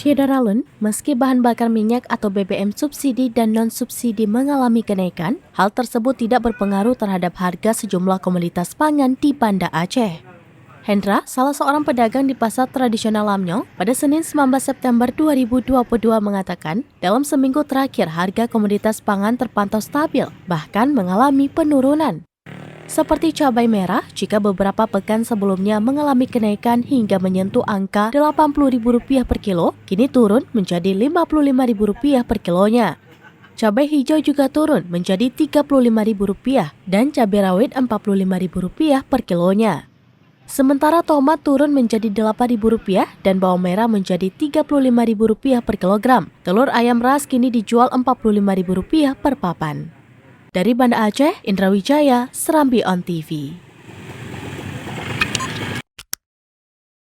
Syedaralun, meski bahan bakar minyak atau BBM subsidi dan non-subsidi mengalami kenaikan, hal tersebut tidak berpengaruh terhadap harga sejumlah komoditas pangan di Banda Aceh. Hendra, salah seorang pedagang di pasar tradisional Lamnyong, pada Senin 19 September 2022 mengatakan, dalam seminggu terakhir harga komoditas pangan terpantau stabil, bahkan mengalami penurunan. Seperti cabai merah, jika beberapa pekan sebelumnya mengalami kenaikan hingga menyentuh angka Rp80.000 per kilo, kini turun menjadi Rp55.000 per kilonya. Cabai hijau juga turun menjadi Rp35.000 dan cabai rawit Rp45.000 per kilonya. Sementara tomat turun menjadi Rp8.000 dan bawang merah menjadi Rp35.000 per kilogram. Telur ayam ras kini dijual Rp45.000 per papan. Dari Banda Aceh, Indra Wijaya, Serambi On TV.